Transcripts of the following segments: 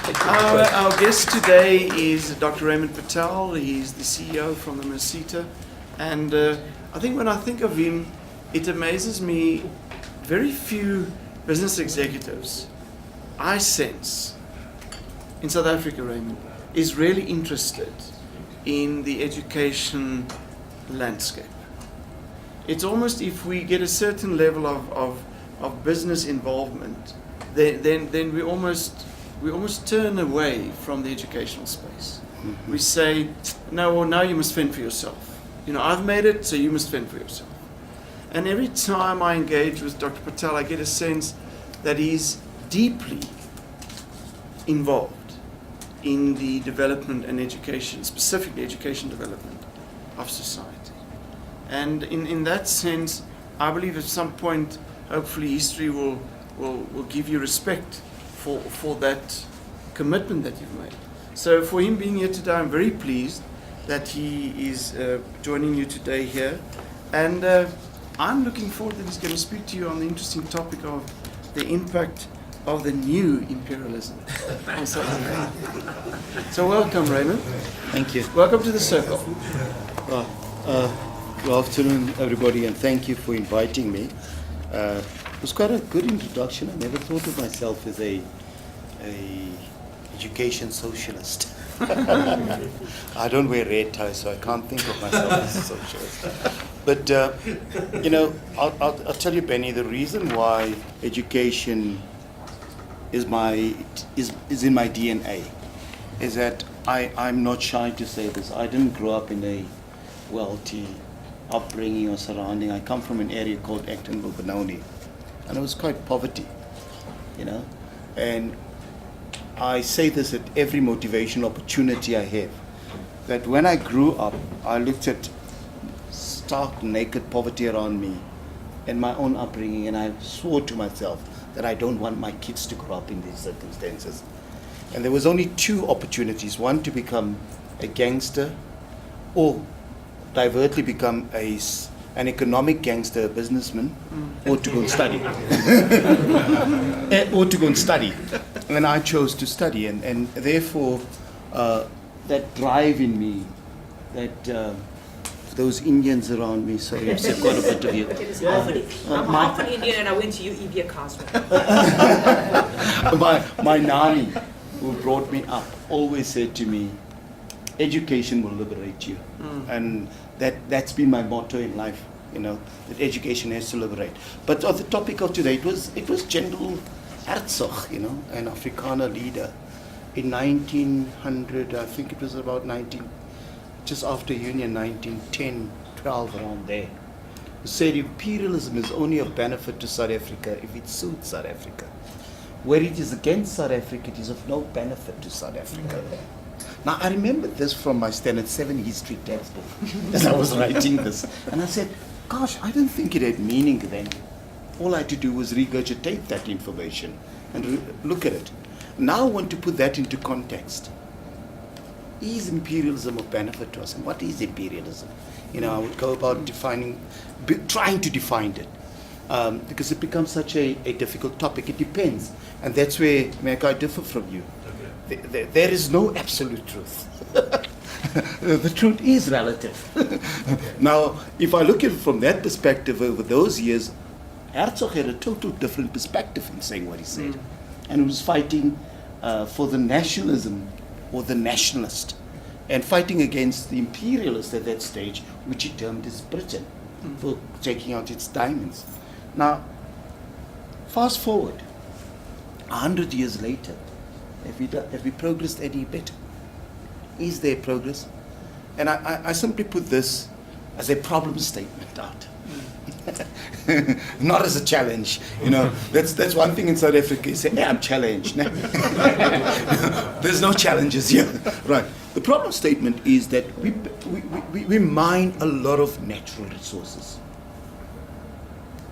Our guest today is Dr. Raymond Patel. He's the CEO from the merSETA. And I think when I think of him, it amazes me, very few business executives, I sense, in South Africa, Raymond, is really interested in the education landscape. It's almost if we get a certain level of business involvement, then we almost turn away from the educational space. Mm-hmm. We say, no, well, now you must fend for yourself. You know, I've made it, so you must fend for yourself. And every time I engage with Dr. Patel, I get a sense that he's deeply involved in the development and education, specifically education development of society. And in that sense, I believe at some point, hopefully history will give you respect for that commitment that you've made. So for him being here today, I'm very pleased that he is joining you today here. And I'm looking forward that he's going to speak to you on the interesting topic of the impact of the new imperialism on South Africa. So welcome, Raymond. Thank you. Welcome to the circle. Good afternoon, everybody, and thank you for inviting me. It was quite a good introduction. I never thought of myself as a education socialist. I don't wear red tie, so I can't think of myself as a socialist. But you know, I'll tell you, Benny, the reason why education is in my DNA is that I'm not shy to say this. I didn't grow up in a wealthy upbringing or surrounding. I come from an area called Actonville, Benoni, and it was quite poverty, you know. And I say this at every motivational opportunity I have, that when I grew up, I looked at stark naked poverty around me and my own upbringing, and I swore to myself that I don't want my kids to grow up in these circumstances. And there was only two opportunities: one, to become a gangster, or divertly become an economic gangster, a businessman, or to go and study. Or to go and study. And I chose to study, and therefore that drive in me, that those Indians around me, sorry, I've said quite a bit of you. I'm half an Indian and I went to UEB caste. My nani, who brought me up, always said to me, education will liberate you. And that's been my motto in life, you know, that education has to liberate. But on the topic of today, it was General Herzog, you know, an Afrikaner leader in 1900, I think it was about just after Union, 1910, 12, around there, who said imperialism is only of benefit to South Africa if it suits South Africa. Where it is against South Africa, it is of no benefit to South Africa. Now, I remember this from my Standard 7 history textbook as I was writing this. And I said, gosh, I didn't think it had meaning then. All I had to do was regurgitate that information and look at it. Now I want to put that into context. Is imperialism of benefit to us? And what is imperialism? You know, I would go about trying to define it. Because it becomes such a difficult topic. It depends. And that's where, I differ from you. There is no absolute truth. The truth is relative. Now, if I look at it from that perspective over those years, Herzog had a total different perspective in saying what he said. And he was fighting for the nationalism or the nationalist, and fighting against the imperialist at that stage, which he termed as Britain, for taking out its diamonds. Now, fast forward, 100 years later, have we progressed any bit? Is there progress? And I simply put this as a problem statement out. Not as a challenge, you know. That's one thing in South Africa. You say, "Hey, I'm challenged." There's no challenges here, right? The problem statement is that we mine a lot of natural resources.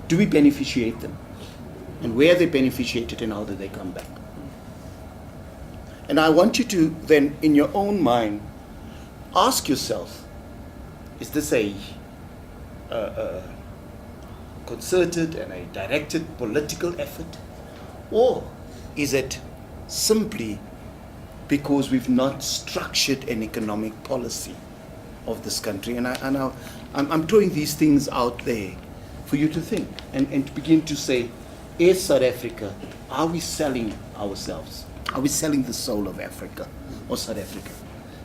Do we beneficiate them? And where are they beneficiated, and how do they come back? And I want you to then, in your own mind, ask yourself: is this a concerted and a directed political effort, or is it simply because we've not structured an economic policy of this country. And I'm throwing these things out there for you to think and to begin to say, as South Africa, are we selling ourselves? Are we selling the soul of Africa or South Africa?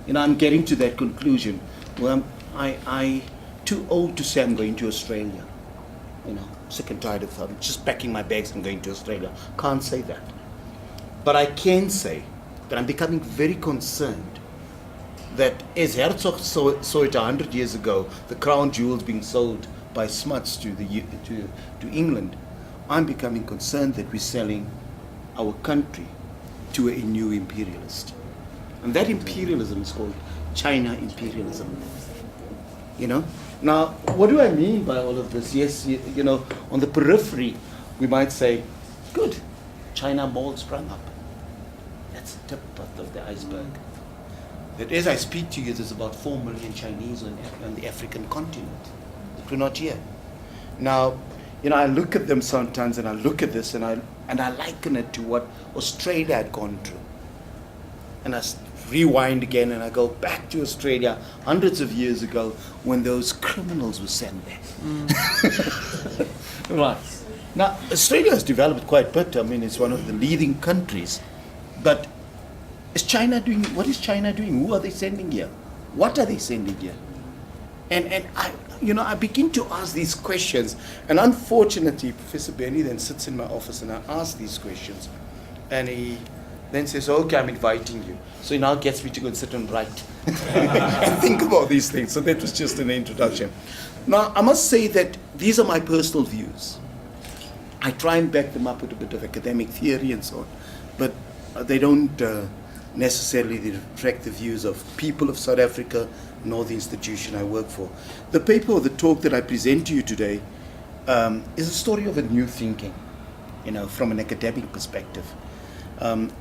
You know, I'm getting to that conclusion where I too old to say I'm going to Australia. You know, sick and tired of just packing my bags and going to Australia. Can't say that. But I can say that I'm becoming very concerned that as Herzog saw it 100 years ago, the crown jewels being sold by Smuts to England, I'm becoming concerned that we're selling our country to a new imperialist. And that imperialism is called China imperialism. You know? Now, what do I mean by all of this? Yes, you know, on the periphery, we might say, good, China Mall sprung up. That's the tip of the iceberg. That as I speak to you, there's about 4 million Chinese on the African continent that we're not here. Now, you know, I look at them sometimes and I look at this and I liken it to what Australia had gone through. And I rewind again and I go back to Australia hundreds of years ago when those criminals were sent there. Right. Now, Australia has developed quite a bit. I mean, it's one of the leading countries. But is China doing, what is China doing? Who are they sending here? What are they sending here? And I begin to ask these questions. And unfortunately, Professor Benny then sits in my office and I ask these questions. And he then says, okay, I'm inviting you. So he now gets me to go and sit and write and think about these things. So that was just an introduction. Now, I must say that these are my personal views. I try and back them up with a bit of academic theory and so on. But they don't necessarily reflect the views of people of South Africa nor the institution I work for. The paper or the talk that I present to you today is a story of a new thinking, you know, from an academic perspective.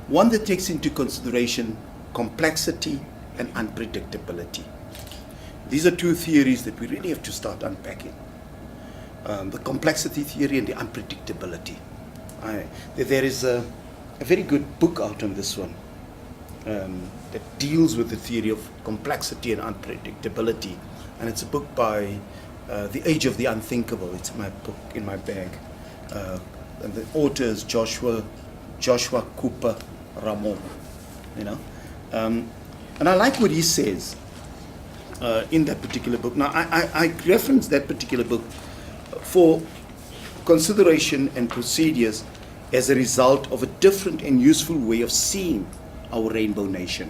One that takes into consideration complexity and unpredictability. These are two theories that we really have to start unpacking. The complexity theory and the unpredictability. There is a very good book out on this one that deals with the theory of complexity and unpredictability. And it's a book by The Age of the Unthinkable. It's my book in my bag. And the author is Joshua Cooper Ramon, you know. And I like what he says in that particular book. Now, I reference that particular book for consideration and procedures as a result of a different and useful way of seeing our rainbow nation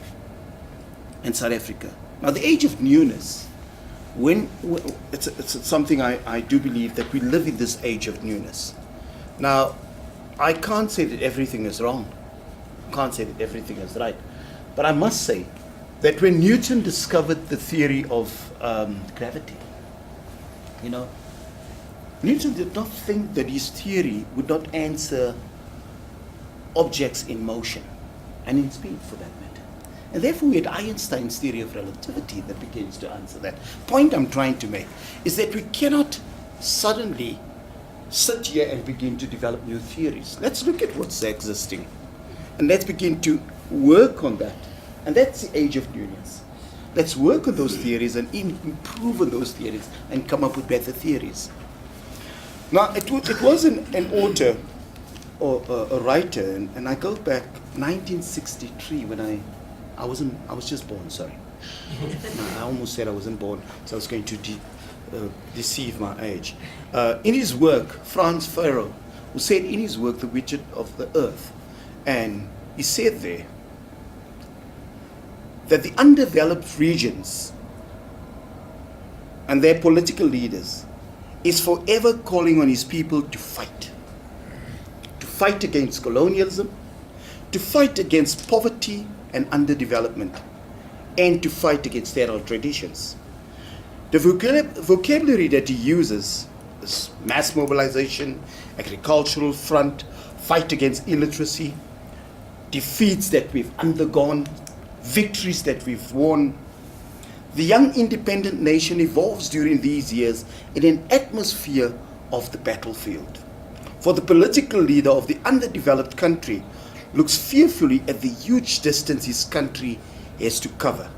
and South Africa. Now, the age of newness, it's something I do believe that we live in this age of newness. Now, I can't say that everything is wrong. I can't say that everything is right. But I must say that when Newton discovered the theory of gravity, you know, Newton did not think that his theory would not answer objects in motion and in speed for that matter. And therefore we had Einstein's theory of relativity that begins to answer that. Point I'm trying to make is that we cannot suddenly sit here and begin to develop new theories. Let's look at what's existing and let's begin to work on that. And that's the age of newness. Let's work on those theories and improve on those theories and come up with better theories. Now, it was an author or a writer, and I go back 1963 when I was just born, sorry. I almost said I wasn't born, so I was going to deceive my age. In his work, Franz Farrell, who said in his work, The Widget of the Earth, and he said there that the undeveloped regions and their political leaders is forever calling on his people to fight against colonialism, to fight against poverty and underdevelopment, and to fight against sterile traditions. The vocabulary that he uses is mass mobilization, agricultural front, fight against illiteracy, defeats that we've undergone, victories that we've won. The young independent nation evolves during these years in an atmosphere of the battlefield. For the political leader of the underdeveloped country, looks fearfully at the huge distance his country has to cover.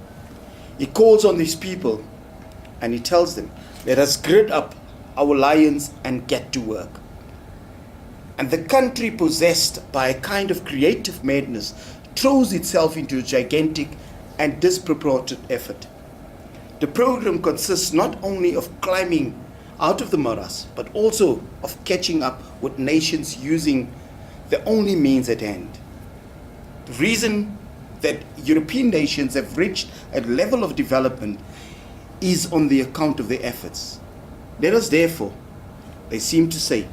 He calls on these people and he tells them, let us gird up our lions and get to work. And the country, possessed by a kind of creative madness, throws itself into a gigantic and disproportionate effort. The program consists not only of climbing out of the morass, but also of catching up with nations using the only means at hand. The reason that European nations have reached a level of development is on the account of their efforts. Let us therefore, they seem to say,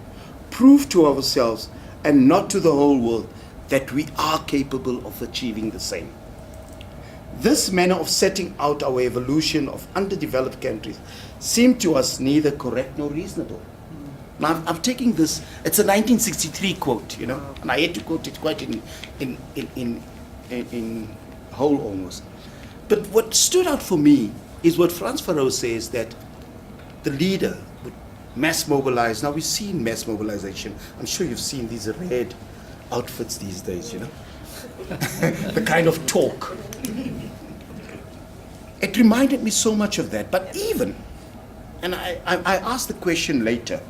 prove to ourselves and not to the whole world that we are capable of achieving the same. This manner of setting out our evolution of underdeveloped countries seemed to us neither correct nor reasonable. Now, I'm taking this, it's a 1963 quote, you know, and I had to quote it quite in whole almost. But what stood out for me is what Frans Fanon says, that the leader would mass mobilize. Now, we've seen mass mobilization. I'm sure you've seen these red outfits these days, you know, the kind of talk. It reminded me so much of that. But even, and I asked the question later,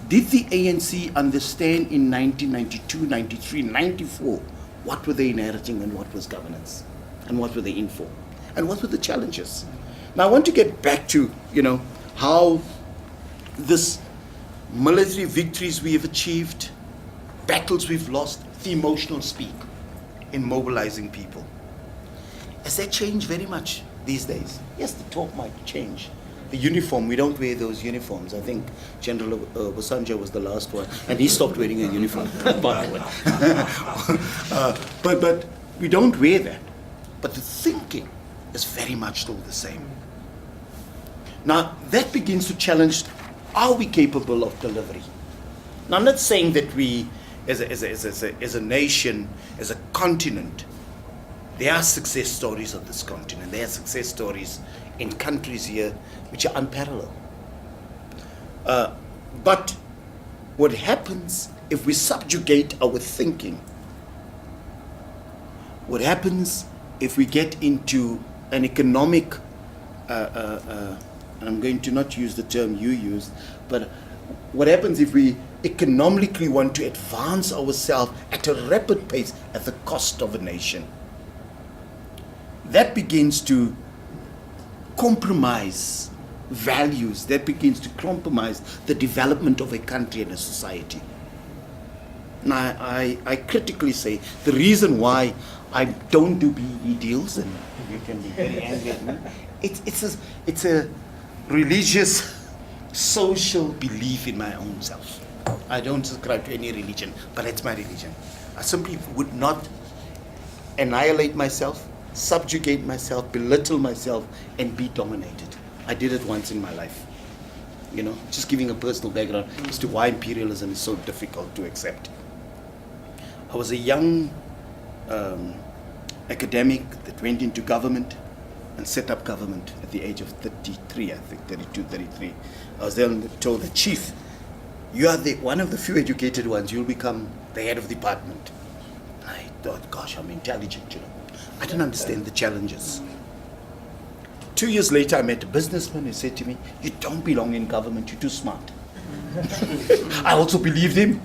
did the ANC understand in 1992, 93, 94, what were they inheriting and what was governance? And what were they in for? And what were the challenges? Now I want to get back to, you know, how this military victories we have achieved, battles we've lost, the emotional speak in mobilizing people. Has that changed very much these days? Yes, the talk might change. The uniform, we don't wear those uniforms. I think General Basanja was the last one, and he stopped wearing a uniform, by the way. But we don't wear that. But the thinking is very much still the same. Now, that begins to challenge, are we capable of delivery? Now, I'm not saying that we, as a nation, as a continent, there are success stories of this continent. There are success stories in countries here which are unparalleled. But what happens if we subjugate our thinking? What happens if we get into an economic, and I'm going to not use the term you used, but what happens if we economically want to advance ourselves at a rapid pace at the cost of a nation? That begins to compromise values, that begins to compromise the development of a country and a society. Now, I critically say the reason why I don't do BE deals, and you can be very angry at me, it's a religious, social belief in my own self. I don't subscribe to any religion, but it's my religion. I simply would not annihilate myself, subjugate myself, belittle myself, and be dominated. I did it once in my life. You know, just giving a personal background as to why imperialism is so difficult to accept. I was a young academic that went into government and set up government at the age of 33, I think, 32, 33. I was then told, the chief, you are one of the few educated ones, you'll become the head of the department. And I thought, gosh, I'm intelligent, you know. I don't understand the challenges. 2 years later, I met a businessman who said to me, you don't belong in government, you're too smart. I also believed him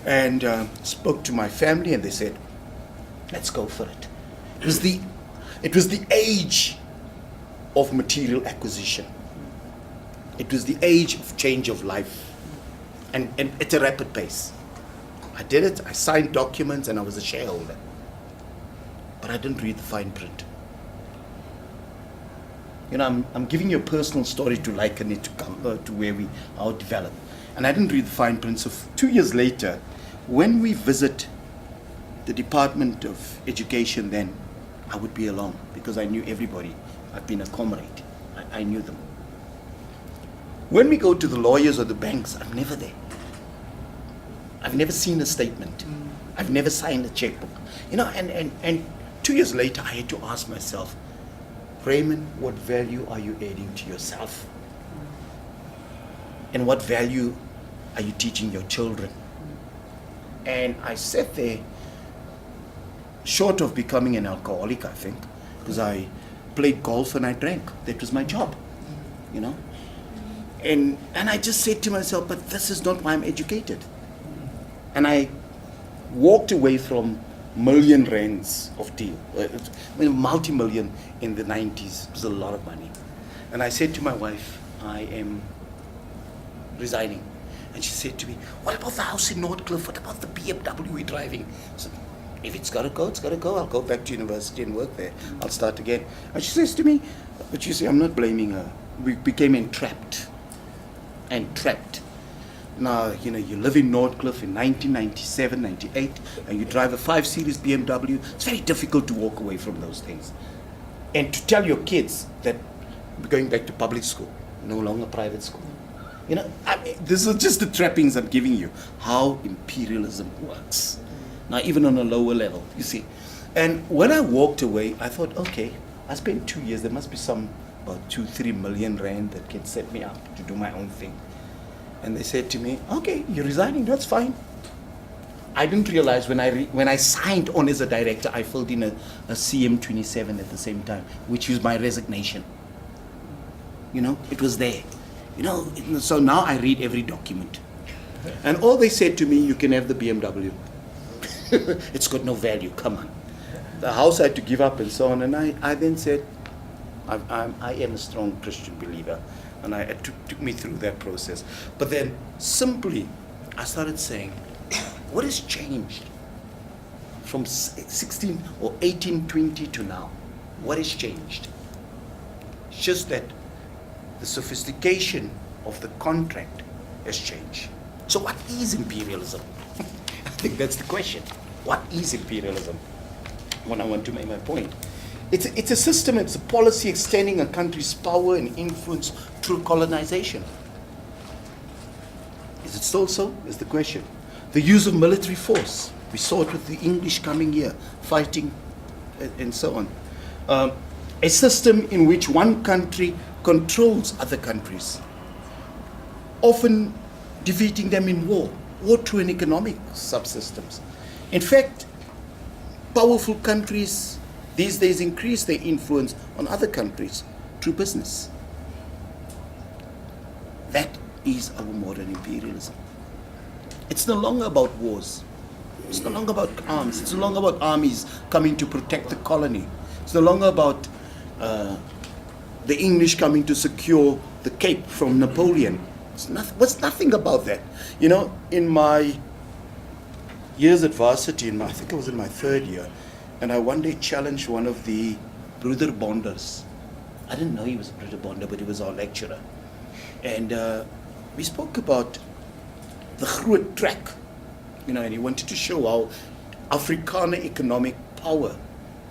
and spoke to my family, and they said, let's go for it. It was the age of material acquisition. It was the age of change of life, and at a rapid pace. I did it, I signed documents, and I was a shareholder. But I didn't read the fine print. You know, I'm giving you a personal story to liken it to come to where we are developed. And I didn't read the fine print. So 2 years later, when we visit the Department of Education, then I would be alone because I knew everybody. I've been a comrade. I knew them. When we go to the lawyers or the banks, I'm never there. I've never seen a statement. I've never signed a checkbook. You know, and 2 years later, I had to ask myself, Raymond, what value are you adding to yourself? And what value are you teaching your children? And I sat there short of becoming an alcoholic, I think, because I played golf and I drank. That was my job, you know. And I just said to myself, but this is not why I'm educated. And I walked away from million rands of deal, multi-million in the 90s. It was a lot of money. And I said to my wife, I am resigning. And she said to me, what about the house in Northcliffe? What about the BMW we're driving? So, if it's got to go, it's got to go. I'll go back to university and work there. I'll start again. And she says to me, but you see, I'm not blaming her. We became entrapped. Now, you know, you live in Northcliffe in 1997, 98, and you drive a 5 Series BMW. It's very difficult to walk away from those things. And to tell your kids that we're going back to public school, no longer private school. You know, I mean, this is just the trappings I'm giving you, how imperialism works. Now, even on a lower level, you see. And when I walked away, I thought, okay, I spent 2 years, there must be some about 2-3 million rand that can set me up to do my own thing. And they said to me, okay, you're resigning, that's fine. I didn't realize when I signed on as a director, I filled in a CM27 at the same time, which was my resignation. You know, it was there. You know, so now I read every document. And all they said to me, you can have the BMW. It's got no value, come on. The house I had to give up and so on. And I then said, I am a strong Christian believer. And it took me through that process. But then simply, I started saying, what has changed from 16 or 18, 20 to now? What has changed? It's just that the sophistication of the contract has changed. So what is imperialism? I think that's the question. What is imperialism? When I want to make my point. It's a system, it's a policy extending a country's power and influence through colonization. Is it still so? Is the question. The use of military force. We saw it with the English coming here, fighting and so on. A system in which one country controls other countries, often defeating them in war through an economic subsystems. In fact, powerful countries these days increase their influence on other countries through business. That is our modern imperialism. It's no longer about wars. It's no longer about arms. It's no longer about armies coming to protect the colony. It's no longer about the English coming to secure the Cape from Napoleon. It's nothing about that. You know, in my years at varsity, I think I was in my 3rd year, and I one day challenged one of the Bruder Bonders. I didn't know he was a Bruder Bonder, but he was our lecturer. And we spoke about the Groot Trek, you know, and he wanted to show how Afrikaner economic power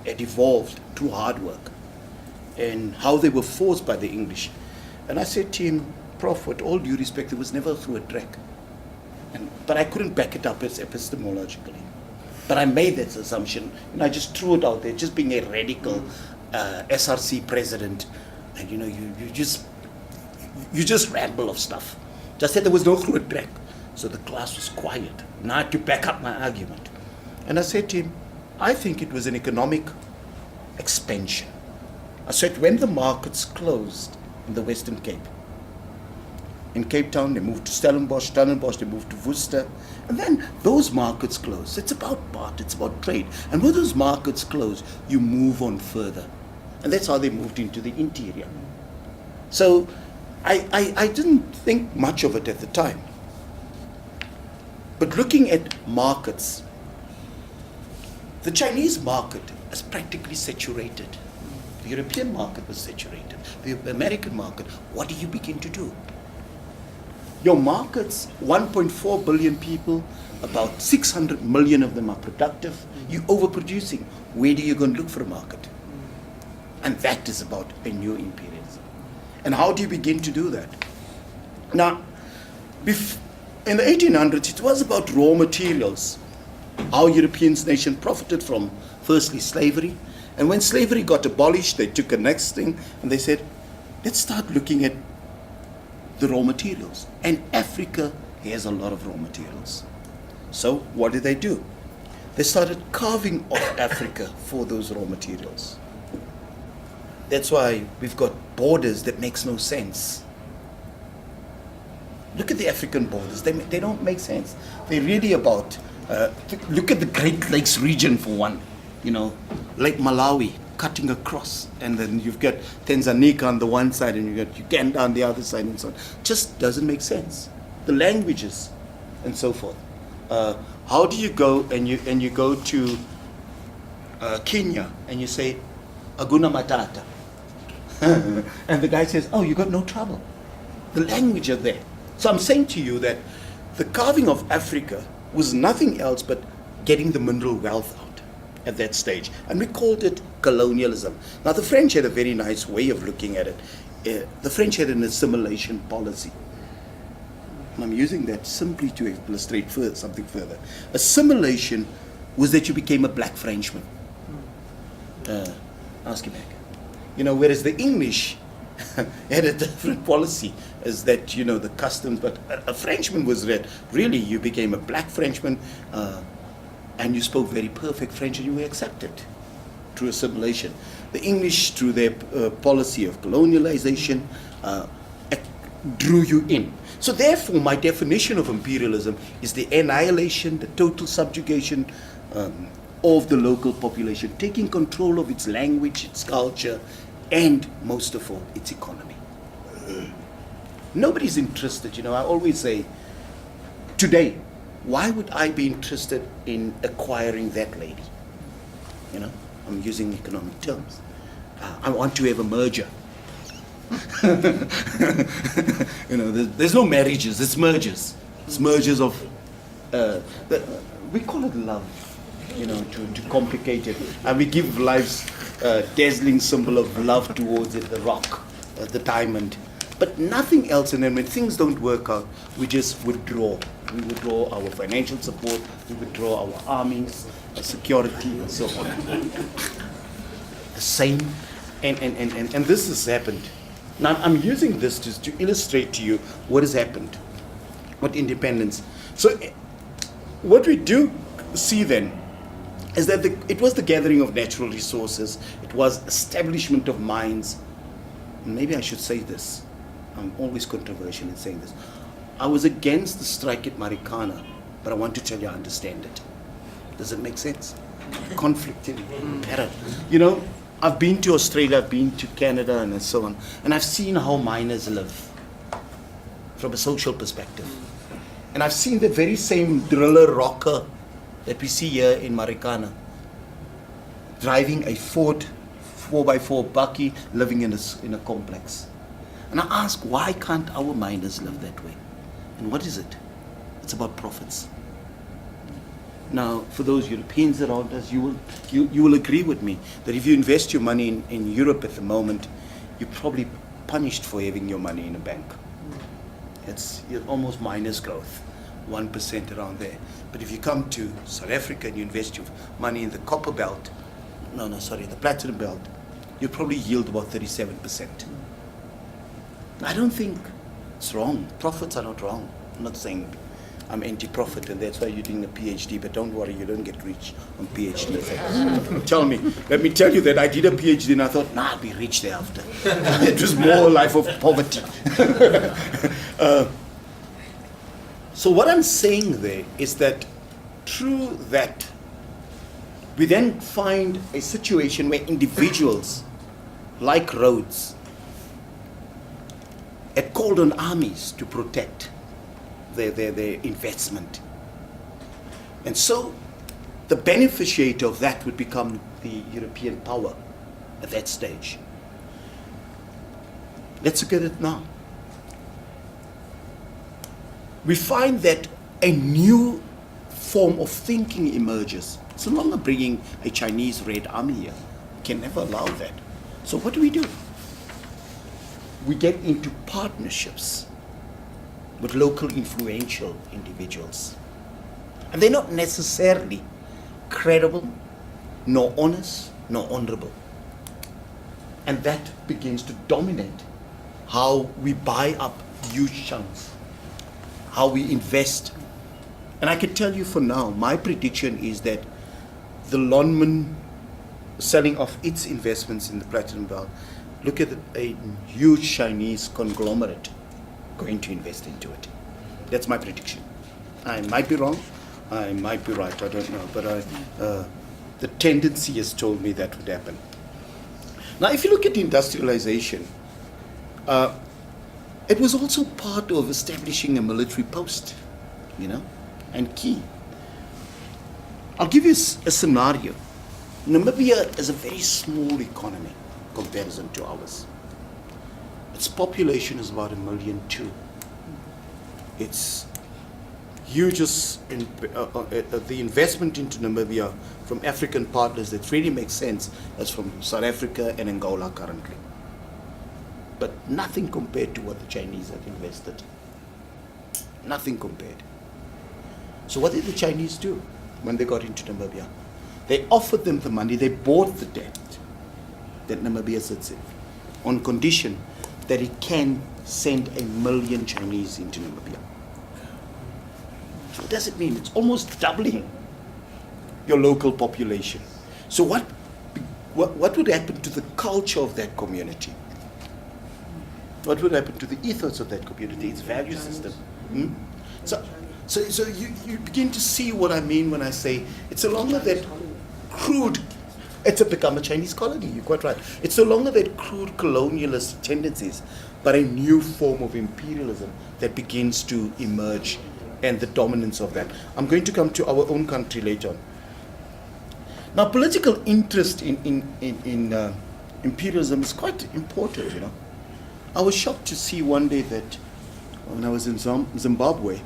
had evolved through hard work and how they were forced by the English. And I said to him, Prof, with all due respect, there was never a Groot Trek. But I couldn't back it up as epistemologically. But I made that assumption, and I just threw it out there, just being a radical SRC president. And you know, you just ramble of stuff. Just said there was no Groot Trek. So the class was quiet. Now I had to back up my argument. And I said to him, I think it was an economic expansion. I said when the markets closed in the Western Cape, in Cape Town, they moved to Stellenbosch, they moved to Worcester, and then those markets closed. It's about barter, it's about trade. And when those markets close, you move on further. And that's how they moved into the interior. So I didn't think much of it at the time. But looking at markets, the Chinese market is practically saturated. The European market was saturated. The American market, what do you begin to do? Your markets, 1.4 billion people, about 600 million of them are productive. You're overproducing. Where do you go and look for a market? And that is about a new imperialism. And how do you begin to do that? Now, in the 1800s, it was about raw materials. How European nations profited from, firstly, slavery. And when slavery got abolished, they took a next thing and they said, let's start looking at the raw materials. And Africa has a lot of raw materials. So what do? they started carving off Africa for those raw materials. That's why we've got borders that makes no sense. Look at the African borders. They don't make sense. They're really about, look at the Great Lakes region for one. You know, Lake Malawi cutting across, and then you've got Tanzania on the one side and you've got Uganda on the other side and so on. Just doesn't make sense. The languages and so forth. How do you go and you go to Kenya and you say, Aguna Matata? And the guy says, oh, you got no trouble. The language are there. So I'm saying to you that the carving of Africa was nothing else but getting the mineral wealth out at that stage. And we called it colonialism. Now the French had a very nice way of looking at it. The French had an assimilation policy. And I'm using that simply to illustrate something further. Assimilation was that you became a black Frenchman. Ask you back. You know, whereas the English had a different policy, is that, you know, the customs, but a Frenchman was that really you became a black Frenchman and you spoke very perfect French and you were accepted through assimilation. The English, through their policy of colonialization, drew you in. So therefore, my definition of imperialism is the annihilation, the total subjugation of the local population, taking control of its language, its culture, and most of all, its economy. Nobody's interested, you know. I always say, today, why would I be interested in acquiring that lady? You know, I'm using economic terms. I want to have a merger. You know, there's no marriages, it's mergers. It's mergers of, we call it love, you know, to complicate it. And we give life's dazzling symbol of love towards it, the rock, the diamond. But nothing else. And then when things don't work out, we just withdraw. We withdraw our financial support, we withdraw our armies, our security, and so on. The same, and this has happened. Now I'm using this to illustrate to you what has happened, what independence. So what we do see then is that it was the gathering of natural resources, it was establishment of mines. Maybe I should say this, I'm always controversial in saying this. I was against the strike at Marikana, but I want to tell you I understand it. Does it make sense? Conflict in Para. You know, I've been to Australia, I've been to Canada and so on, and I've seen how miners live from a social perspective. And I've seen the very same driller rocker that we see here in Marikana, driving a Ford 4x4 bakkie, living in a complex. And I ask, why can't our miners live that way? And what is it? It's about profits. Now, for those Europeans around us, you will agree with me that if you invest your money in Europe at the moment, you're probably punished for having your money in a bank. It's almost minus growth, 1% around there. But if you come to South Africa and you invest your money in the copper belt, the platinum belt, you'll probably yield about 37%. I don't think it's wrong. Profits are not wrong. I'm not saying I'm anti-profit and that's why you're doing a PhD, but don't worry, you don't get rich on PhD. Let me tell you that I did a PhD and I thought, I'll be rich thereafter. It was more a life of poverty. So what I'm saying there is that through that, we then find a situation where individuals, like Rhodes, had called on armies to protect their investment. And so the beneficiary of that would become the European power at that stage. Let's look at it now. We find that a new form of thinking emerges. It's no longer bringing a Chinese Red Army here. We can never allow that. So what do? We get into partnerships with local influential individuals. And they're not necessarily credible, nor honest, nor honorable. And that begins to dominate how we buy up huge chunks, how we invest. And I can tell you for now, my prediction is that the Lonman selling off its investments in the platinum belt, look at a huge Chinese conglomerate going to invest into it. That's my prediction. I might be wrong, I might be right, I don't know, but the tendency has told me that would happen. Now, if you look at industrialization, it was also part of establishing a military post, and key. I'll give you a scenario. Namibia is a very small economy in comparison to ours. Its population is about 1.2 million. It's huge. The investment into Namibia from African partners that really makes sense is from South Africa and Angola currently. But nothing compared to what the Chinese have invested. Nothing compared. So what did the Chinese do when they got into Namibia? They offered them the money, they bought the debt that Namibia sits in, on condition that it can send 1 million Chinese into Namibia. So what does it mean? It's almost doubling your local population. So what would happen to the culture of that community? What would happen to the ethos of that community, its value system? So you begin to see what I mean when I say it's no longer that crude, it's become a Chinese colony, you're quite right. It's no longer that crude colonialist tendencies, but a new form of imperialism that begins to emerge and the dominance of that. I'm going to come to our own country later on. Now, political interest in imperialism is quite important, I was shocked to see one day that when I was in Zimbabwe,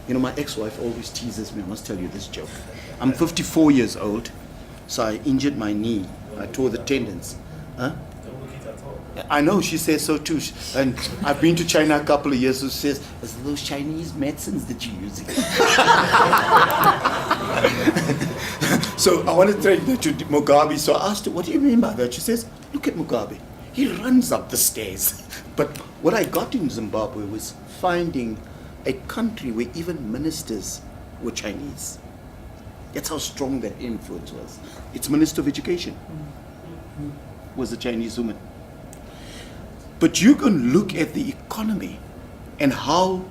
my ex-wife always teases me, I must tell you this joke. I'm 54 years old, so I injured my knee. I tore the tendons. I know, she says so too. And I've been to China a couple of years, so she says, "Is those Chinese medicines that you're using?" So I wanted to take her to Mugabe, so I asked her, "What do you mean by that?" She says, "Look at Mugabe. He runs up the stairs." But what I got in Zimbabwe was finding a country where even ministers were Chinese. That's how strong that influence was. Its Minister of Education was a Chinese woman. But you can look at the economy and how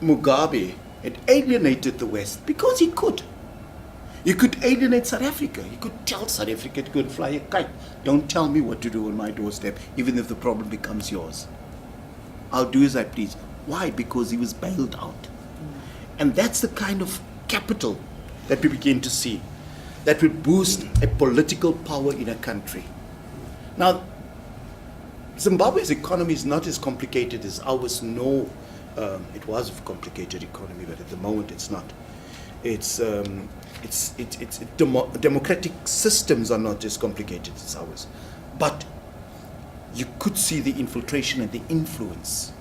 Mugabe had alienated the West because he could. You could alienate South Africa. You could tell South Africa to go and fly a kite. Don't tell me what to do on my doorstep, even if the problem becomes yours. I'll do as I please. Why? Because he was bailed out. And that's the kind of capital that we begin to see that will boost a political power in a country. Now, Zimbabwe's economy is not as complicated as ours. No, it was a complicated economy, but at the moment it's not. Democratic systems are not as complicated as ours. But you could see the infiltration and the influence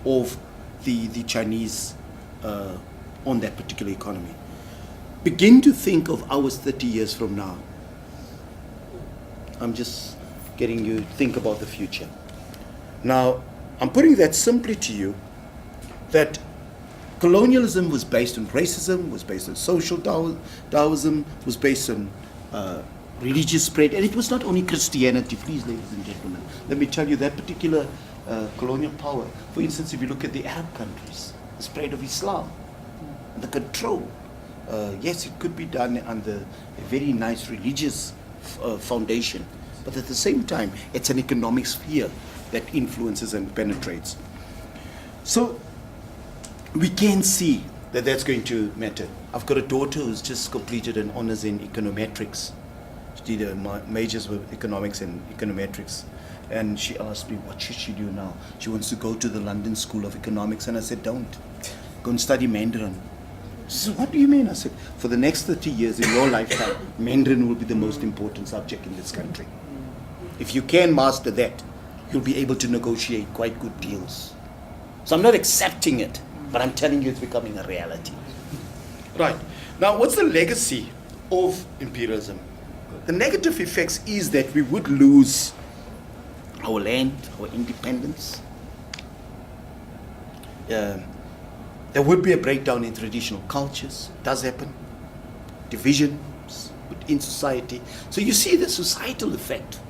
of the Chinese on that particular economy. Begin to think of ours 30 years from now. I'm just getting you to think about the future. Now, I'm putting that simply to you, that colonialism was based on racism, was based on social Taoism, was based on religious spread, and it was not only Christianity, please, ladies and gentlemen. Let me tell you that particular colonial power. For instance, if you look at the Arab countries, the spread of Islam, the control. Yes, it could be done under a very nice religious foundation, but at the same time, it's an economic sphere that influences and penetrates. So we can see that that's going to matter. I've got a daughter who's just completed an honors in econometrics. She did a majors with economics and econometrics. And she asked me, what should she do now? She wants to go to the London School of Economics. And I said, don't. Go and study Mandarin. She said, what do you mean? I said, for the next 30 years in your lifetime, Mandarin will be the most important subject in this country. If you can master that, you'll be able to negotiate quite good deals. So I'm not accepting it, but I'm telling you it's becoming a reality. Right. Now, what's the legacy of imperialism? The negative effects is that we would lose our land, our independence. There would be a breakdown in traditional cultures. It does happen. Divisions in society. So you see the societal effect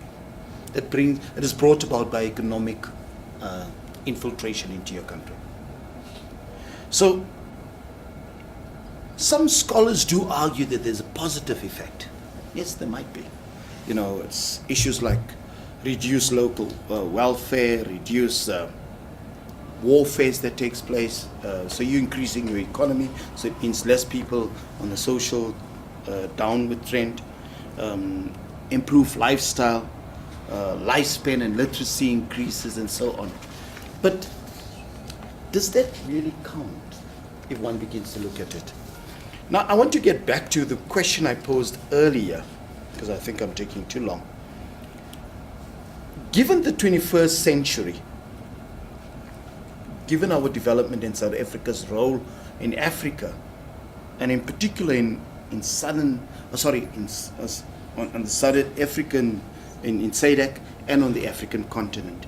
that is brought about by economic infiltration into your country. So some scholars do argue that there's a positive effect. Yes, there might be. You know, it's issues like reduce local welfare, reduce warfare that takes place. So you're increasing your economy, so it means less people on the social downward trend, improve lifestyle, lifespan and literacy increases and so on. But does that really count if one begins to look at it? Now I want to get back to the question I posed earlier, because I think I'm taking too long. Given the 21st century, given our development in South Africa's role in Africa, and in particular on the Southern African, in SADC and on the African continent.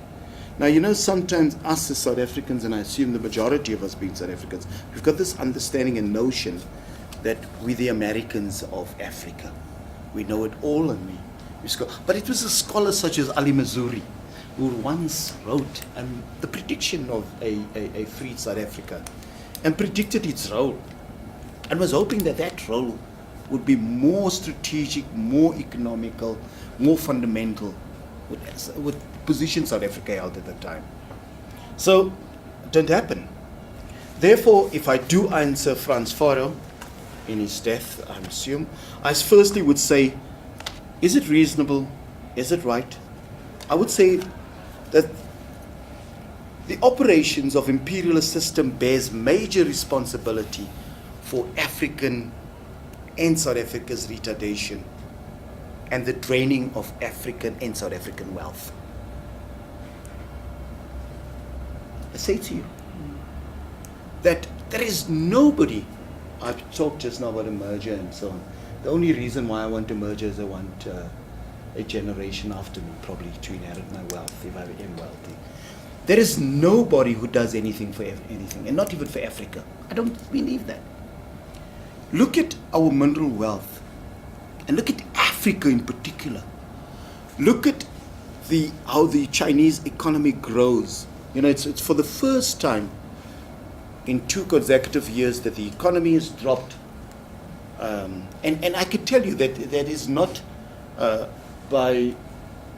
Now, you know, sometimes us as South Africans, and I assume the majority of us being South Africans, we've got this understanding and notion that we're the Americans of Africa. We know it all, and but it was a scholar such as Ali Mazrui who once wrote the prediction of a free South Africa and predicted its role, and was hoping that that role would be more strategic, more economical, more fundamental, would position South Africa held at the time. So it didn't happen. Therefore, if I do answer Frans Fanon in his death, I assume, I firstly would say, is it reasonable? Is it right? I would say that the operations of imperialist system bears major responsibility for African and South Africa's retardation and the draining of African and South African wealth. I say to you that there is nobody. I've talked just now about a merger and so on. The only reason why I want a merger is I want a generation after me probably to inherit my wealth if I am wealthy. There is nobody who does anything for anything, and not even for Africa. I don't believe that. Look at our mineral wealth, and look at Africa in particular. Look at how the Chinese economy grows. You know, it's for the first time in 2 consecutive years that the economy has dropped. And I can tell you that that is not by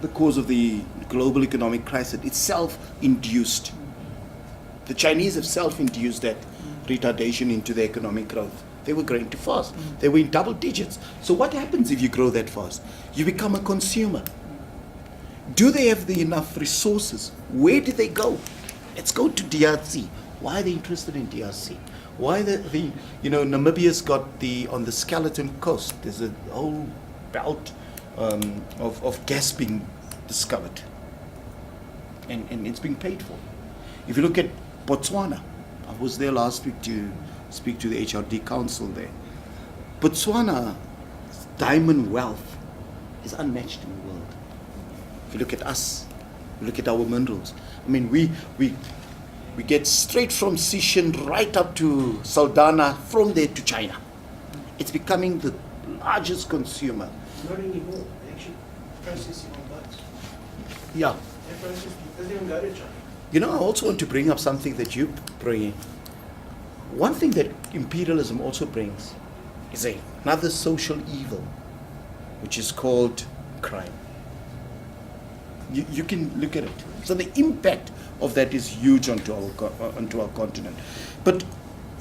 the cause of the global economic crisis. It's self-induced. The Chinese have self-induced that retardation into their economic growth. They were growing too fast. They were in double digits. So what happens if you grow that fast? You become a consumer. Do they have enough resources? Where do they go? Let's go to DRC. Why are they interested in DRC? Why Namibia's got on the Skeleton Coast, there's a whole belt of gas being discovered. And it's being paid for. If you look at Botswana, I was there last week to speak to the HRD council there. Botswana's diamond wealth is unmatched in the world. If you look at us, you look at our minerals. I mean, we get straight from Sishen right up to Saldanha, from there to China. It's becoming the largest consumer. Not anymore. They actually processing on boats. Yeah. They process, it doesn't even go to China. You know, I also want to bring up something that you bring in. One thing that imperialism also brings is another social evil, which is called crime. You can look at it. So the impact of that is huge onto our continent. But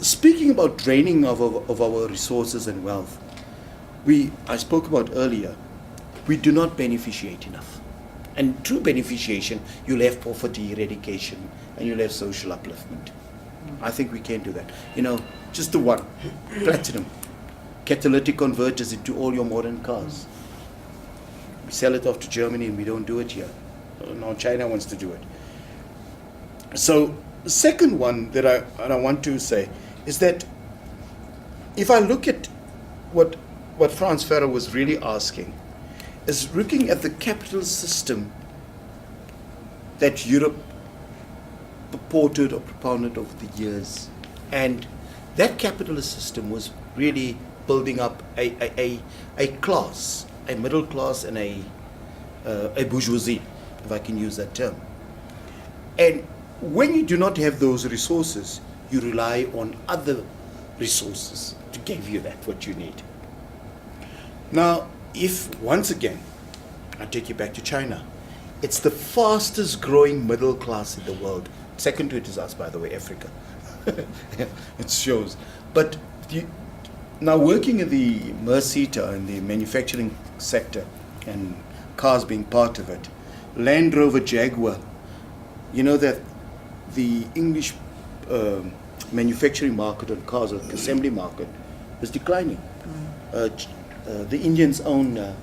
speaking about draining of our resources and wealth, I spoke about earlier, we do not beneficiate enough. And through beneficiation, you'll have poverty eradication and you'll have social upliftment. I think we can do that. You know, just the one, platinum, catalytic converters into all your modern cars. We sell it off to Germany and we don't do it here. Now China wants to do it. So the second one that I want to say is that if I look at what Frans Fanon was really asking, is looking at the capitalist system that Europe purported or propounded over the years. And that capitalist system was really building up a class, a middle class and a bourgeoisie, if I can use that term. And when you do not have those resources, you rely on other resources to give you that, what you need. Now, if, once again, I take you back to China, it's the fastest growing middle class in the world. Second to it is us, by the way, Africa. It shows. But now working in the merSETA, in the manufacturing sector, and cars being part of it, Land Rover Jaguar, you know that the English manufacturing market on cars, or the assembly market, is declining. The Indians own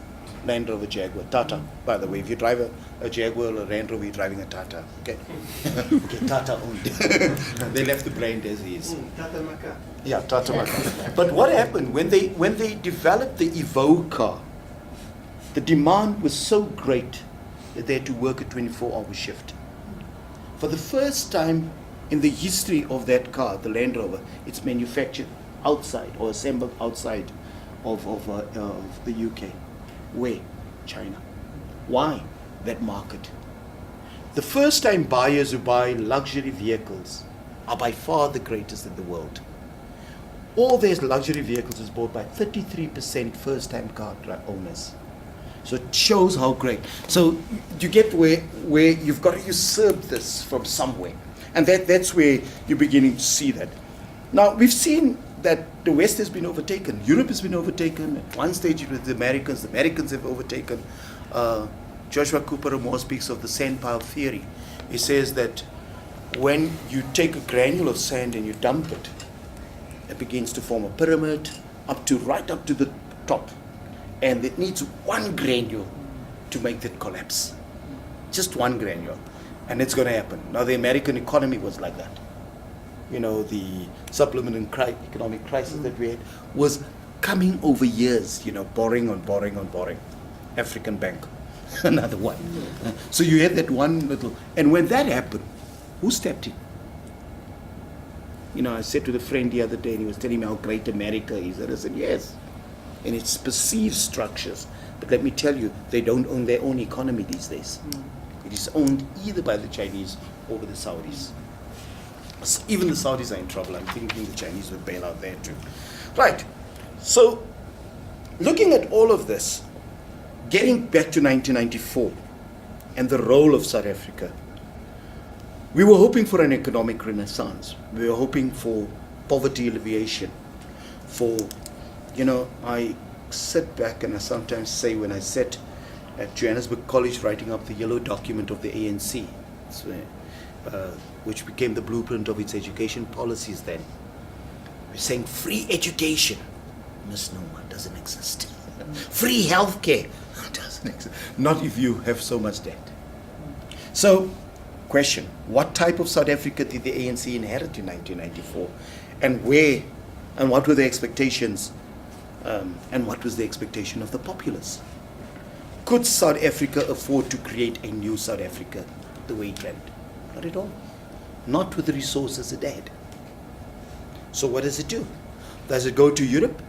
Land Rover Jaguar, Tata, by the way. If you drive a Jaguar or a Land Rover, you're driving a Tata, okay? Okay, Tata owned. They left the brand as is. Tata Maka. Yeah, Tata Maka. But what happened, when they developed the Evoque car, the demand was so great that they had to work a 24-hour shift. For the first time in the history of that car, the Land Rover, it's manufactured outside or assembled outside of the UK. Where? China. Why? That market. The first time buyers who buy luxury vehicles are by far the greatest in the world. All their luxury vehicles is bought by 33% first time car owners. So it shows how great. So you get where you've got to usurp this from somewhere. And that's where you're beginning to see that. Now, we've seen that the West has been overtaken. Europe has been overtaken. At one stage it was the Americans have overtaken. Joshua Cooper Moore speaks of the sand pile theory. He says that when you take a granule of sand and you dump it, it begins to form a pyramid right up to the top. And it needs one granule to make that collapse. Just one granule. And it's going to happen. Now, the American economy was like that. You know, the supplemental economic crisis that we had was coming over years, you know, borrowing on borrowing on borrowing. African Bank, another one. So you had that one little, and when that happened, who stepped in? You know, I said to the friend the other day, and he was telling me how great America is. And I said, yes. And it's perceived structures. But let me tell you, they don't own their own economy these days. It is owned either by the Chinese or by the Saudis. Even the Saudis are in trouble. I'm thinking the Chinese would bail out there too. Right. So, looking at all of this, getting back to 1994 and the role of South Africa, we were hoping for an economic renaissance. We were hoping for poverty alleviation, for, you know, I sit back and I sometimes say when I sat at Johannesburg College writing up the yellow document of the ANC, which became the blueprint of its education policies then. We're saying free education, misnomer, doesn't exist. Free healthcare, doesn't exist. Not if you have so much debt. So, question, what type of South Africa did the ANC inherit in 1994? And where, and what were the expectations, and what was the expectation of the populace? Could South Africa afford to create a new South Africa the way it went? Not at all. Not with the resources it had. So what does it do? Does it go to Europe?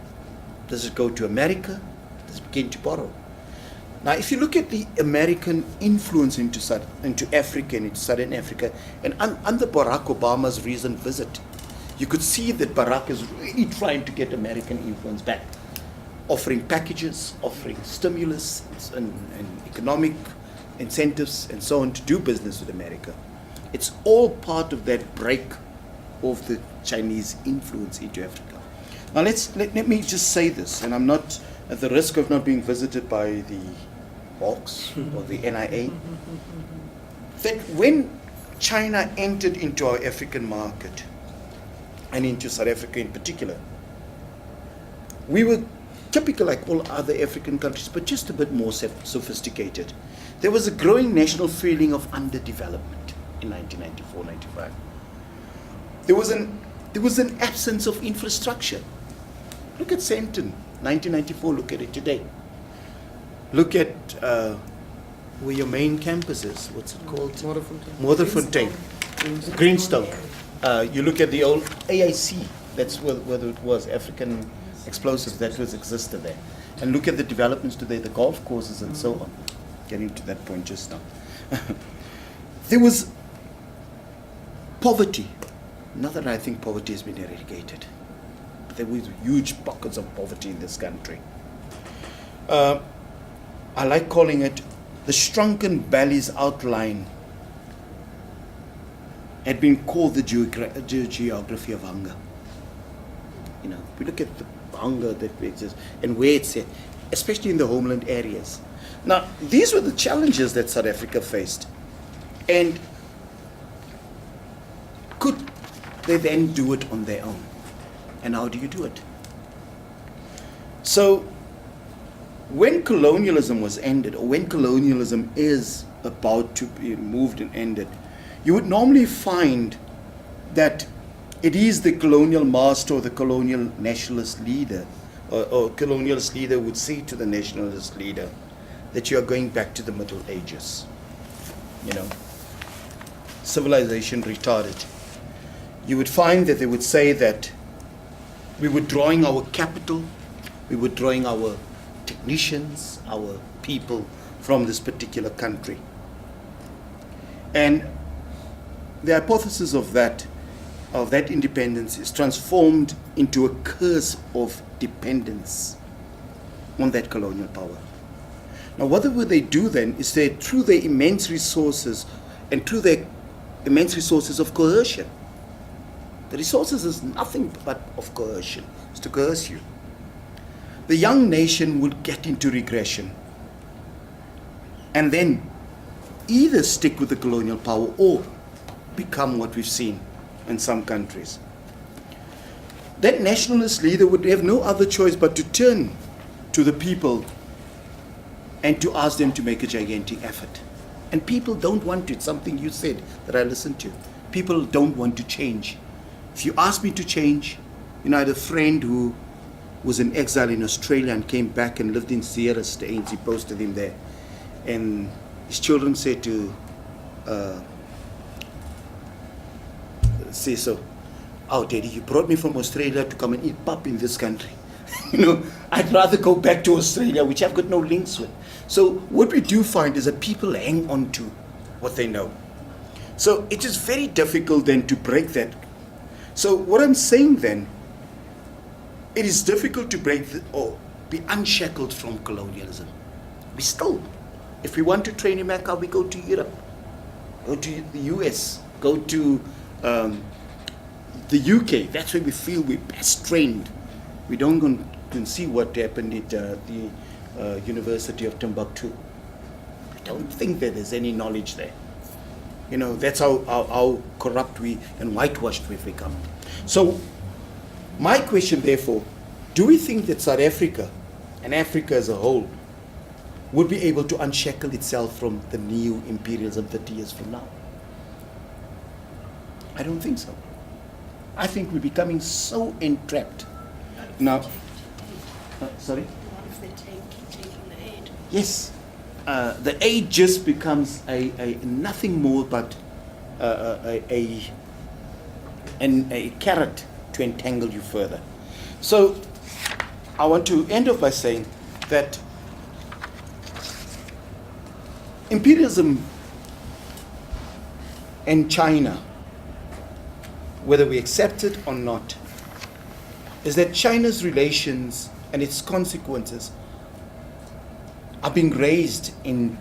Does it go to America? Does it begin to borrow? Now, if you look at the American influence into Africa and into Southern Africa, and under Barack Obama's recent visit, you could see that Barack is really trying to get American influence back, offering packages, offering stimulus and economic incentives and so on to do business with America. It's all part of that break of the Chinese influence into Africa. Now let me just say this, and I'm not at the risk of not being visited by the Hawks or the NIA, that when China entered into our African market, and into South Africa in particular, we were typical like all other African countries, but just a bit more sophisticated. There was a growing national feeling of underdevelopment in 1994-95. There was an absence of infrastructure. Look at Sandton, 1994, look at it today. Look at where your main campus is. What's it called? Modderfontein. Modderfontein. Greenstone. You look at the old AIC, that's whether it was African explosives that was existed there. And look at the developments today, the golf courses and so on. Getting to that point just now. There was poverty. Not that I think poverty has been eradicated. But there was huge pockets of poverty in this country. I like calling it the shrunken valleys outline had been called the geography of hunger. You know, we look at the hunger that exists and where it's at, especially in the homeland areas. Now, these were the challenges that South Africa faced. And could they then do it on their own? And how do you do it? So, when colonialism was ended, or when colonialism is about to be moved and ended, you would normally find that it is the colonial master or the colonial nationalist leader, or colonialist leader would say to the nationalist leader that you are going back to the Middle Ages. You know, civilization retarded. You would find that they would say that we were drawing our capital, we were drawing our technicians, our people from this particular country. And the hypothesis of that independence is transformed into a curse of dependence on that colonial power. Now, what would they do then is that through their immense resources and through their immense resources of coercion. The resources is nothing but of coercion. It's to coerce you. The young nation would get into regression and then either stick with the colonial power or become what we've seen in some countries. That nationalist leader would have no other choice but to turn to the people and to ask them to make a gigantic effort. And people don't want it. Something you said that I listened to. People don't want to change. If you ask me to change, you know, I had a friend who was in exile in Australia and came back and lived in Sierra Stains. He posted him there. And his children said to say so, "Oh, Daddy, you brought me from Australia to come and eat pap in this country." You know, I'd rather go back to Australia, which I've got no links with. So what we do find is that people hang on to what they know. So it is very difficult then to break that. So what I'm saying then, it is difficult to break or be unshackled from colonialism. We still, if we want to train in America, we go to Europe, go to the US, go to the UK. That's where we feel we're best trained. We don't go and see what happened at the University of Timbuktu. I don't think that there's any knowledge there. You know, that's how corrupt we and whitewashed we've become. So my question, therefore, do we think that South Africa and Africa as a whole would be able to unshackle itself from the new imperialism 30 years from now? I don't think so. I think we're becoming so entrapped. Now, sorry? What if they keep taking the aid? Yes. The aid just becomes a nothing more but a carrot to entangle you further. So I want to end off by saying that imperialism in China, whether we accept it or not, is that China's relations and its consequences are being raised in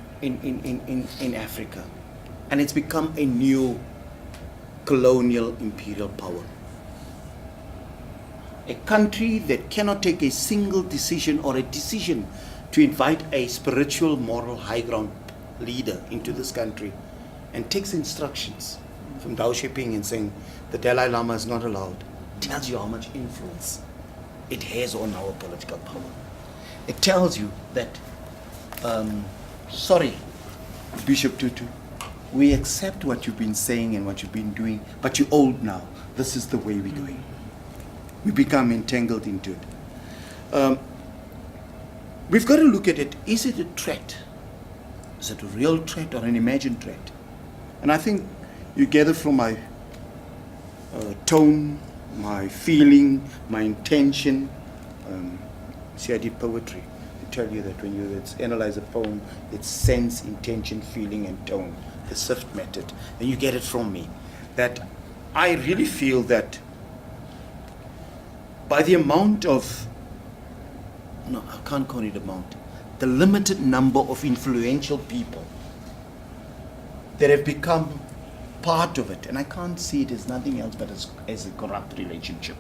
Africa, and it's become a new colonial imperial power. A country that cannot take a single decision or a decision to invite a spiritual, moral, high ground leader into this country and takes instructions from Dao Xiaoping and saying the Dalai Lama is not allowed, tells you how much influence it has on our political power. It tells you that, sorry, Bishop Tutu, we accept what you've been saying and what you've been doing, but you're old now. This is the way we're going. We become entangled into it. We've got to look at it. Is it a threat? Is it a real threat or an imagined threat? And I think you gather from my tone, my feeling, my intention. See, I did poetry. I tell you that when you analyze a poem, it's sense, intention, feeling, and tone, the SIFT method, and you get it from me. That I really feel that by the amount of, no, I can't call it amount, the limited number of influential people that have become part of it, and I can't see it as nothing else but as a corrupt relationship,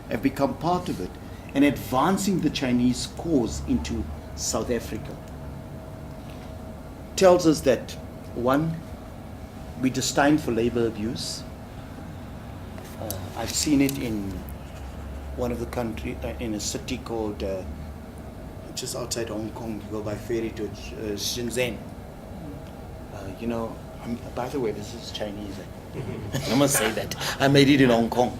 have become part of it and advancing the Chinese cause into South Africa, tells us that, one, we're destined for labor abuse. I've seen it in one of the country, in a city called, just outside Hong Kong, you go by ferry to Shenzhen. By the way, this is Chinese. I must say that. I made it in Hong Kong.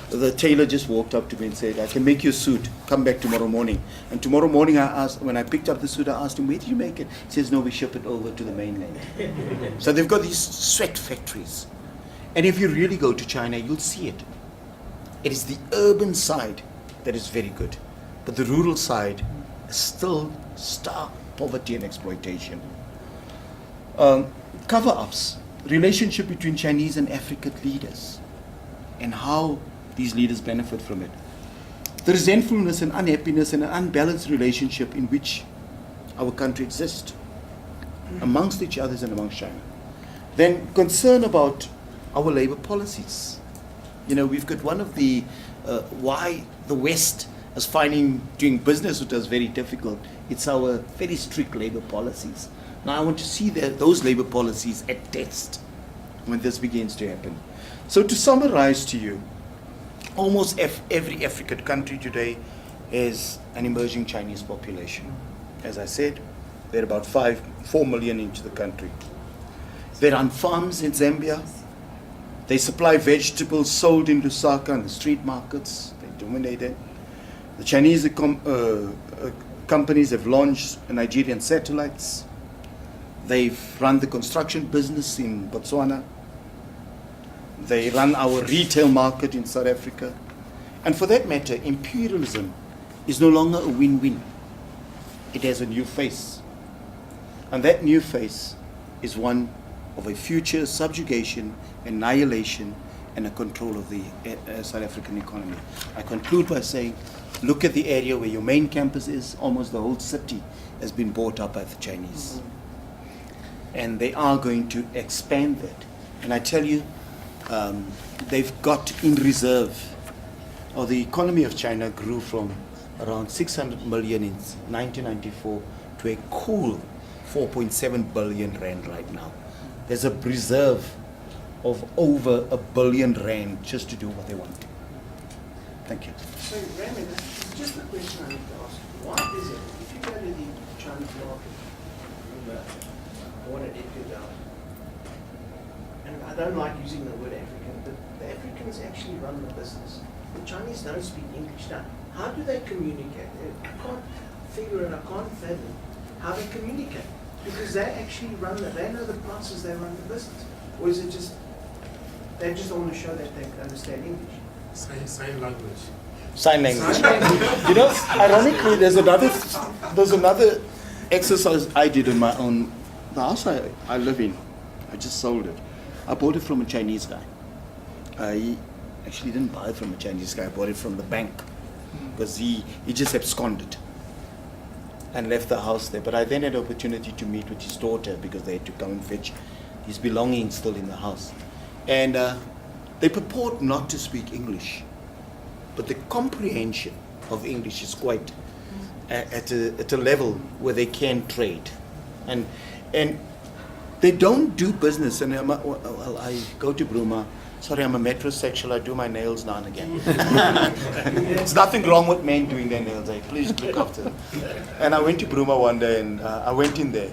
The tailor just walked up to me and said, I can make you a suit. Come back tomorrow morning. And tomorrow morning when I picked up the suit, I asked him, where did you make it? He says, no, we ship it over to the mainland. So they've got these sweat factories. And if you really go to China, you'll see it. It is the urban side that is very good. But the rural side is still stark poverty and exploitation. Cover-ups, relationship between Chinese and African leaders, and how these leaders benefit from it. The resentfulness and unhappiness and an unbalanced relationship in which our country exists amongst each other and amongst China. Then concern about our labor policies. We've got one of the, why the West is finding doing business with us very difficult. It's our very strict labor policies. Now I want to see those labor policies at test when this begins to happen. So to summarize to you, almost every African country today is an emerging Chinese population. As I said, there are about 4 million into the country. They run farms in Zambia. They supply vegetables sold in Lusaka and the street markets. They dominate it. The Chinese companies have launched Nigerian satellites. They've run the construction business in Botswana. They run our retail market in South Africa. And for that matter, imperialism is no longer a win-win. It has a new face. And that new face is one of a future subjugation, annihilation, and a control of the South African economy. I conclude by saying, look at the area where your main campus is. Almost the whole city has been bought up by the Chinese. And they are going to expand that. And I tell you, they've got in reserve, or the economy of China grew from around 600 million in 1994 to a cool 4.7 billion rand right now. There's a reserve of over R1 billion just to do what they want. Thank you. So, Raymond, just a question I need to ask. Why is it, if you go to the Chinese market, born at Edgar Down, and I don't like using the word African, but the Africans actually run the business. The Chinese don't speak English. Now, how do they communicate? I can't figure it, I can't fathom how they communicate. Because they actually they know the prices, they run the business. Or is it just, they just want to show that they understand English? Sign language. Sign language. Ironically, there's another exercise I did in my own, the house I live in. I just sold it. I bought it from a Chinese guy. I actually didn't buy it from a Chinese guy. I bought it from the bank because he just absconded and left the house there. But I then had the opportunity to meet with his daughter because they had to come and fetch his belongings still in the house. And they purport not to speak English, but the comprehension of English is quite at a level where they can trade. And they don't do business. And I go to Bruma. Sorry, I'm a metrosexual. I do my nails now and again. There's nothing wrong with men doing their nails. Please look after them. And I went to Bruma one day, and I went in there.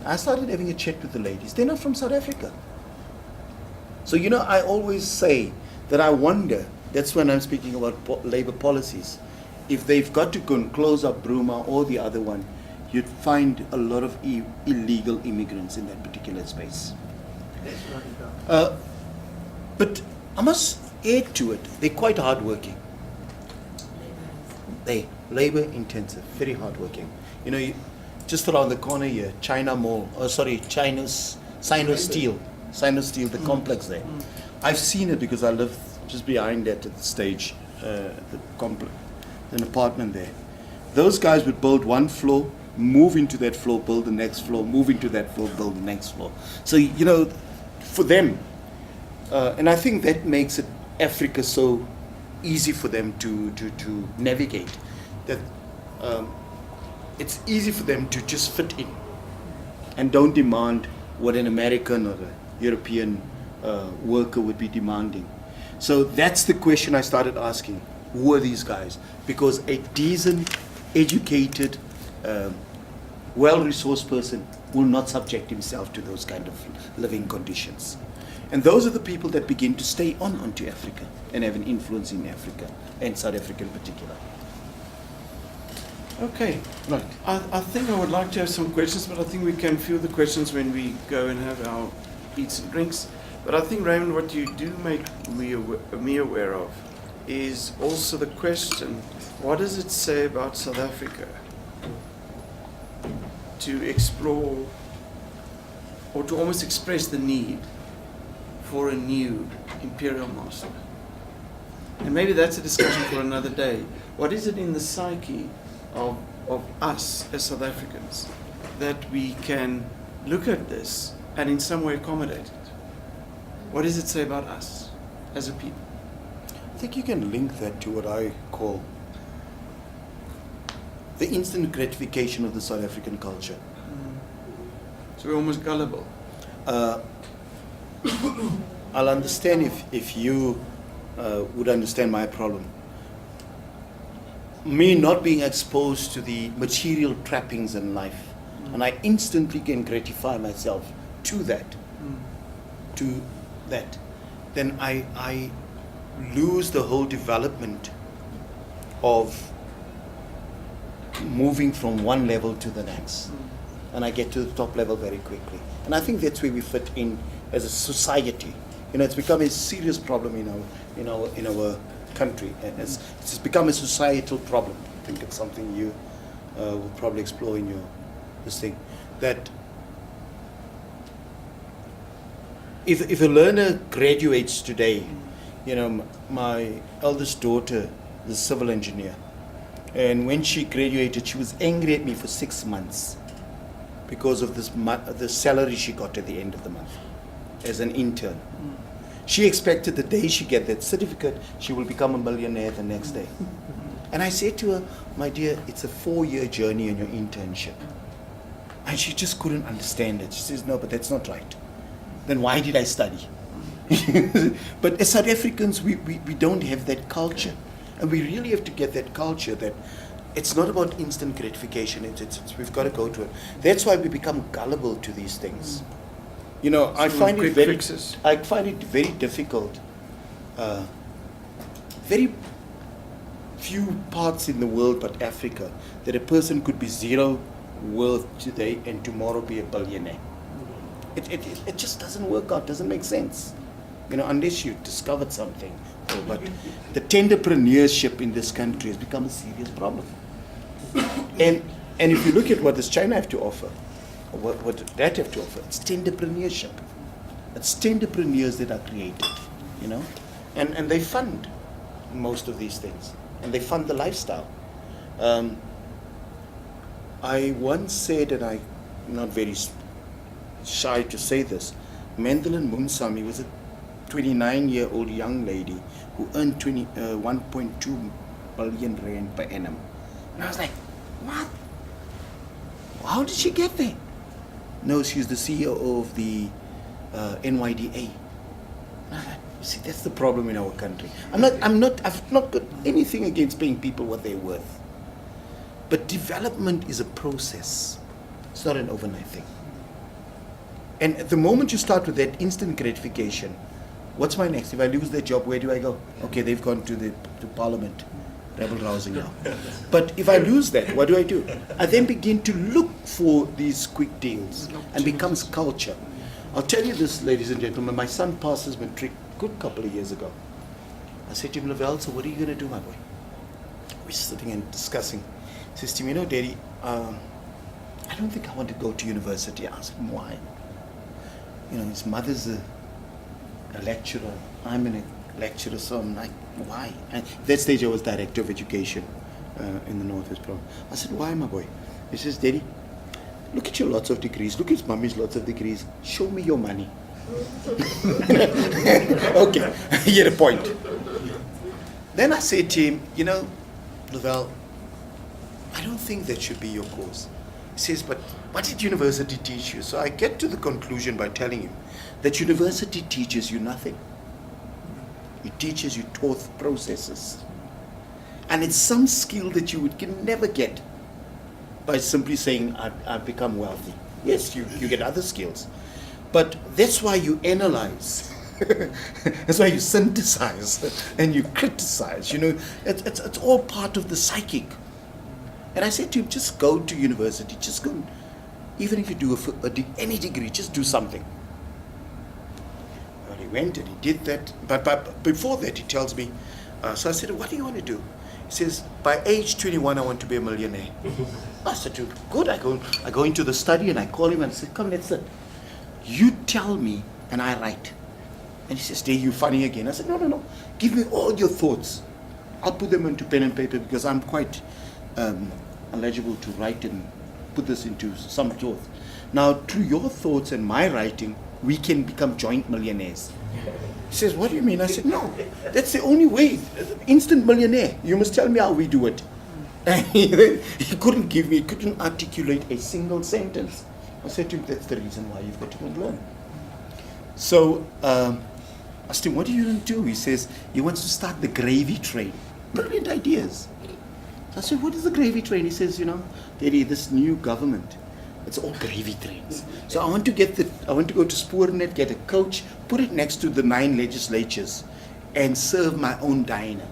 I started having a chat with the ladies. They're not from South Africa. So, I always say that I wonder, that's when I'm speaking about labor policies, if they've got to go and close up Bruma or the other one, you'd find a lot of illegal immigrants in that particular space. But I must add to it, they're quite hardworking. They labor intensive, very hardworking. You know, just around the corner here, China Mall, China's Sino Steel, the complex there. I've seen it because I live just behind that at the stage, the complex, an apartment there. Those guys would build one floor, move into that floor, build the next floor, move into that floor, build the next floor. So, you know, for them, and I think that makes it Africa so easy for them to navigate, that it's easy for them to just fit in and don't demand what an American or a European worker would be demanding. So that's the question I started asking. Who are these guys? Because a decent, educated, well-resourced person will not subject himself to those kind of living conditions. And those are the people that begin to stay onto Africa and have an influence in Africa, and South Africa in particular. Okay. Right. I think I would like to have some questions, but I think we can field the questions when we go and have our eats and drinks. But I think, Raymond, what you do make me aware of is also the question, what does it say about South Africa to explore or to almost express the need for a new imperial master? And maybe that's a discussion for another day. What is it in the psyche of us as South Africans that we can look at this and in some way accommodate it? What does it say about us as a people? I think you can link that to what I call the instant gratification of the South African culture. So we're almost gullible. I'll understand if you would understand my problem. Me not being exposed to the material trappings in life, and I instantly can gratify myself to that, then I lose the whole development of moving from one level to the next, and I get to the top level very quickly. And I think that's where we fit in as a society. You know, it's become a serious problem in our country, and it's become a societal problem. I think it's something you will probably explore in this thing. That if a learner graduates today, you know, my eldest daughter is a civil engineer, and when she graduated, she was angry at me for 6 months because of the salary she got at the end of the month as an intern. She expected the day she get that certificate, she will become a millionaire the next day. And I said to her, my dear, it's a 4-year journey in your internship. And she just couldn't understand it. She says, no, but that's not right. Then why did I study? But as South Africans, we don't have that culture. And we really have to get that culture that it's not about instant gratification. We've got to go to it. That's why we become gullible to these things. You know, I find it very difficult. Very few parts in the world but Africa that a person could be zero worth today and tomorrow be a billionaire. It just doesn't work out, doesn't make sense. You know, unless you discovered something. But the tenderpreneurship in this country has become a serious problem. And if you look at what does China have to offer, what that have to offer, it's tenderpreneurship. It's tenderpreneurs that are created, you know, and they fund most of these things, and they fund the lifestyle. I once said, and I'm not very shy to say this, Mandalin Munsami was a 29-year-old young lady who earned 1.2 billion rand per annum. And I was like, what? How did she get there? No, she's the CEO of the NYDA. You see, that's the problem in our country. I've not got anything against paying people what they're worth. But development is a process. It's not an overnight thing. And at the moment you start with that instant gratification, what's my next? If I lose that job, where do I go? Okay, they've gone to Parliament. Rebel rousing now. But if I lose that, what do? I then begin to look for these quick deals and becomes culture. I'll tell you this, ladies and gentlemen, my son passes matric good couple of years ago. I said to him, Lavelle, so what are you going to do, my boy? We're sitting and discussing. He says to me, Daddy, I don't think I want to go to university. I said, why? His mother's a lecturer. I'm a lecturer, so I'm like, why? And at that stage, I was director of education in the Northwest Province. I said, why, my boy? He says, Daddy, look at your lots of degrees. Look at mommy's lots of degrees. Show me your money. Okay, he had a point. Then I said to him, Lavelle, I don't think that should be your course. He says, but what did university teach you? So I get to the conclusion by telling him that university teaches you nothing. It teaches you thought processes. And it's some skill that you can never get by simply saying, I've become wealthy. Yes, you get other skills. But that's why you analyze. That's why you synthesize and you criticize. It's all part of the psychic. And I said to him, just go to university. Just go. Even if you do any degree, just do something. Well, he went and he did that. But before that, he tells me, so I said, what do you want to do? He says, by age 21, I want to be a millionaire. I said to him, good. I go into the study and I call him and I said, come, let's sit. You tell me and I write. And he says, Dave, you funny again. I said, no. Give me all your thoughts. I'll put them into pen and paper because I'm quite eligible to write and put this into some thought. Now, through your thoughts and my writing, we can become joint millionaires. He says, what do you mean? I said, no, that's the only way. Instant millionaire. You must tell me how we do it. And he couldn't articulate a single sentence. I said to him, that's the reason why you've got to go and learn. So I asked him, what do you want to do? He says, he wants to start the gravy train. Brilliant ideas. I said, what is the gravy train? He says, Daddy, this new government, it's all gravy trains. So I want to go to Spoornet, get a coach, put it next to the 9 legislatures, and serve my own diner,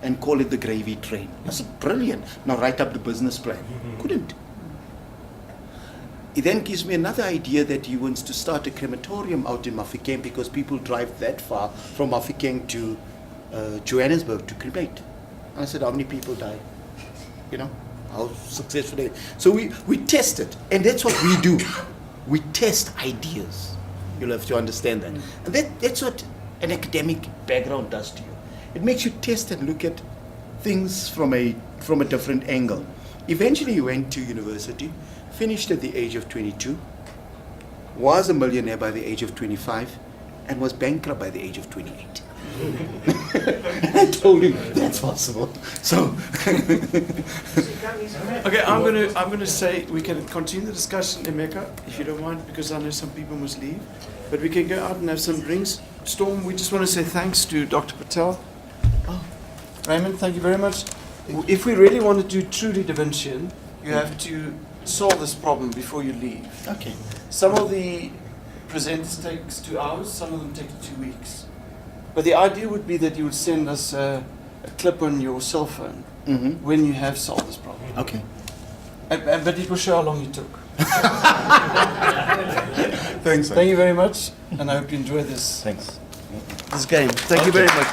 and call it the gravy train. I said, brilliant. Now write up the business plan. Couldn't. He then gives me another idea that he wants to start a crematorium out in Mafeking because people drive that far from Mafeking to Johannesburg to cremate. And I said, how many people die? How successful they are. So we test it. And that's what we do. We test ideas. You'll have to understand that. And that's what an academic background does to you. It makes you test and look at things from a different angle. Eventually he went to university, finished at the age of 22, was a millionaire by the age of 25, and was bankrupt by the age of 28. And I told him that's possible. So Okay, I'm gonna say we can continue the discussion, Emeka, if you don't mind, because I know some people must leave. But we can go out and have some drinks. Storm, we just want to say thanks to Dr. Patel. Oh, Raymond, thank you very much. If we really want to do truly Da Vincian, you have to solve this problem before you leave. okay. Some of the presenters takes 2 hours, some of them take 2 weeks. But the idea would be that you would send us a clip on your cell phone when you have solved this problem. Okay. But it will show how long you took. Thanks. Thank you very much, and I hope you enjoy this game. Thank you very much.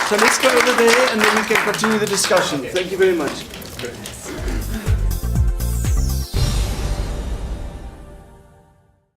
So let's go over there, and then we can continue the discussion. Thank you very much.